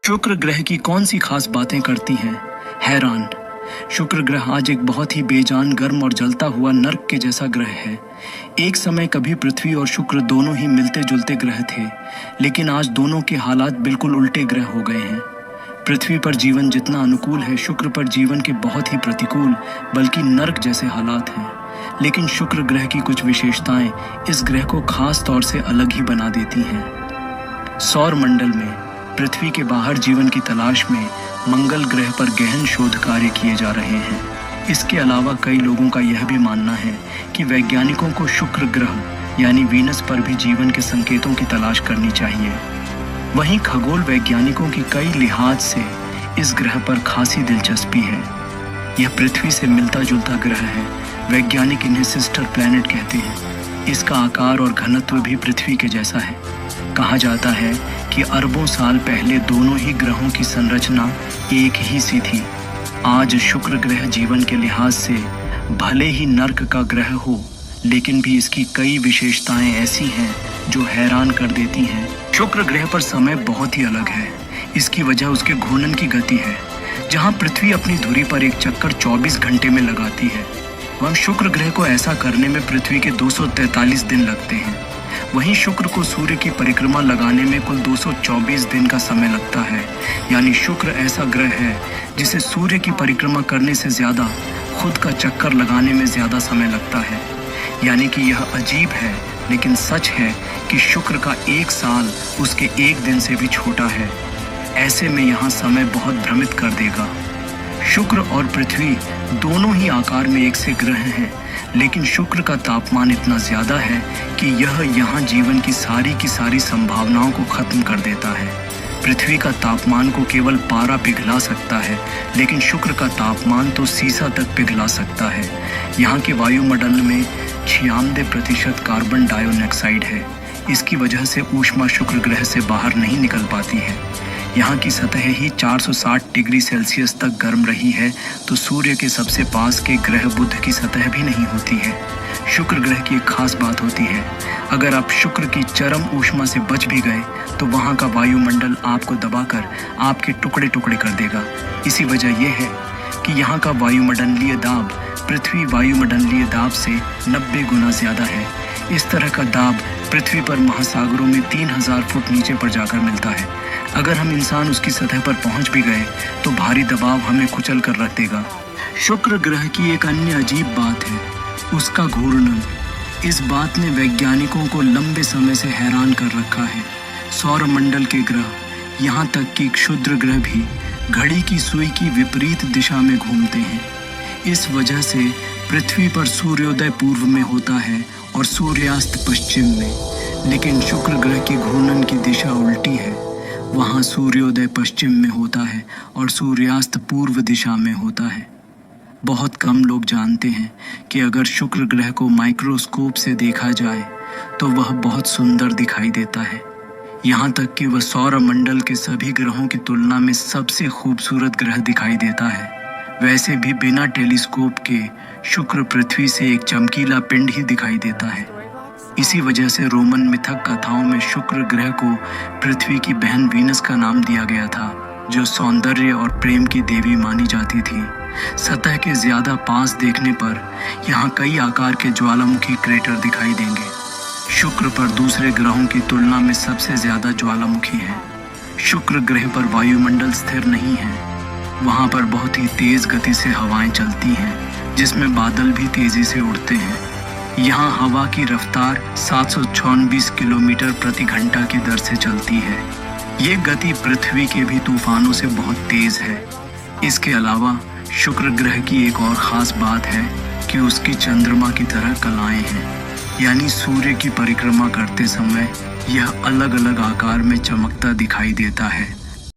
शुक्र ग्रह की कौन सी खास बातें करती हैं? हैरान। शुक्र ग्रह आज एक बहुत ही बेजान, गर्म और जलता हुआ नर्क के जैसा ग्रह है। एक समय कभी पृथ्वी और शुक्र दोनों ही मिलते जुलते ग्रह थे, लेकिन आज दोनों के हालात बिल्कुल उल्टे ग्रह हो गए हैं। पृथ्वी पर जीवन जितना अनुकूल है, शुक्र पर जीवन के बहुत ही प्रतिकूल, बल्कि नर्क जैसे हालात हैं। लेकिन शुक्र ग्रह की कुछ विशेषताएं इस ग्रह को खास तौर से अलग ही बना देती हैं। सौर मंडल में पृथ्वी के बाहर जीवन की तलाश में मंगल ग्रह पर गहन शोध कार्य किए जा रहे हैं। इसके अलावा कई लोगों का यह भी मानना है कि वैज्ञानिकों को शुक्र ग्रह यानी वीनस पर भी जीवन के संकेतों की तलाश करनी चाहिए। वहीं खगोल वैज्ञानिकों की कई लिहाज से इस ग्रह पर खासी दिलचस्पी है। यह पृथ्वी से मिलता जुलता ग्रह है। वैज्ञानिक इन्हें सिस्टर प्लैनेट कहते हैं। इसका आकार और घनत्व भी पृथ्वी के जैसा है। कहा जाता है कि अरबों साल पहले दोनों ही ग्रहों की संरचना एक ही सी थी। आज शुक्र ग्रह जीवन के लिहाज से भले ही नर्क का ग्रह हो, लेकिन भी इसकी कई विशेषताएं ऐसी हैं जो हैरान कर देती हैं। शुक्र ग्रह पर समय बहुत ही अलग है। इसकी वजह उसके घूर्णन की गति है। जहां पृथ्वी अपनी धुरी पर एक चक्कर 24 घंटे में लगाती है, वहीं शुक्र ग्रह को ऐसा करने में पृथ्वी के 243 दिन लगते हैं। वहीं शुक्र को सूर्य की परिक्रमा लगाने में कुल 224 दिन का समय लगता है। यानी शुक्र ऐसा ग्रह है जिसे सूर्य की परिक्रमा करने से ज़्यादा खुद का चक्कर लगाने में ज़्यादा समय लगता है। यानी कि यह अजीब है, लेकिन सच है कि शुक्र का एक साल उसके एक दिन से भी छोटा है। ऐसे में यहाँ समय बहुत भ्रमित कर देगा। शुक्र और पृथ्वी दोनों ही आकार में एक से ग्रह हैं, लेकिन शुक्र का तापमान इतना ज़्यादा है कि यह यहाँ जीवन की सारी संभावनाओं को ख़त्म कर देता है। पृथ्वी का तापमान को केवल पारा पिघला सकता है, लेकिन शुक्र का तापमान तो सीसा तक पिघला सकता है। यहाँ के वायुमंडल में 96% कार्बन डाइऑक्साइड है। इसकी वजह से ऊष्मा शुक्र ग्रह से बाहर नहीं निकल पाती है। यहाँ की सतह ही 460 डिग्री सेल्सियस तक गर्म रही है, तो सूर्य के सबसे पास के ग्रह बुध की सतह भी नहीं होती है। शुक्र ग्रह की एक खास बात होती है, अगर आप शुक्र की चरम ऊष्मा से बच भी गए तो वहाँ का वायुमंडल आपको दबाकर आपके टुकड़े टुकड़े कर देगा। इसी वजह यह है कि यहाँ का वायुमंडलीय दाब पृथ्वी वायुमंडलीय दाब से 90 गुना ज़्यादा है। इस तरह का दाब पृथ्वी पर महासागरों में 3000 फुट नीचे पर जाकर मिलता है। अगर हम इंसान उसकी सतह पर पहुंच भी गए तो भारी दबाव हमें कुचल कर रख देगा। शुक्र ग्रह की एक अन्य अजीब बात है उसका घूर्णन। इस बात ने वैज्ञानिकों को लंबे समय से हैरान कर रखा है। सौरमंडल के ग्रह, यहाँ तक कि क्षुद्र ग्रह भी घड़ी की सुई की विपरीत दिशा में घूमते हैं। इस वजह से पृथ्वी पर सूर्योदय पूर्व में होता है और सूर्यास्त पश्चिम में, लेकिन शुक्र ग्रह की घूर्णन की दिशा उल्टी है। वहाँ सूर्योदय पश्चिम में होता है और सूर्यास्त पूर्व दिशा में होता है। बहुत कम लोग जानते हैं कि अगर शुक्र ग्रह को माइक्रोस्कोप से देखा जाए तो वह बहुत सुंदर दिखाई देता है। यहाँ तक कि वह सौरमंडल के सभी ग्रहों की तुलना में सबसे खूबसूरत ग्रह दिखाई देता है। वैसे भी बिना टेलीस्कोप के शुक्र पृथ्वी से एक चमकीला पिंड ही दिखाई देता है। इसी वजह से रोमन मिथक कथाओं में शुक्र ग्रह को पृथ्वी की बहन वीनस का नाम दिया गया था, जो सौंदर्य और प्रेम की देवी मानी जाती थी। सतह के ज़्यादा पास देखने पर यहाँ कई आकार के ज्वालामुखी क्रेटर दिखाई देंगे। शुक्र पर दूसरे ग्रहों की तुलना में सबसे ज़्यादा ज्वालामुखी है। शुक्र ग्रह पर वायुमंडल स्थिर नहीं है। वहाँ पर बहुत ही तेज़ गति से हवाएं चलती हैं, जिसमें बादल भी तेज़ी से उड़ते हैं। यहाँ हवा की रफ्तार 726 किलोमीटर प्रति घंटा की दर से चलती है। ये गति पृथ्वी के भी तूफानों से बहुत तेज़ है। इसके अलावा शुक्र ग्रह की एक और ख़ास बात है कि उसकी चंद्रमा की तरह कलाएं हैं। यानी सूर्य की परिक्रमा करते समय यह अलग अलग आकार में चमकता दिखाई देता है।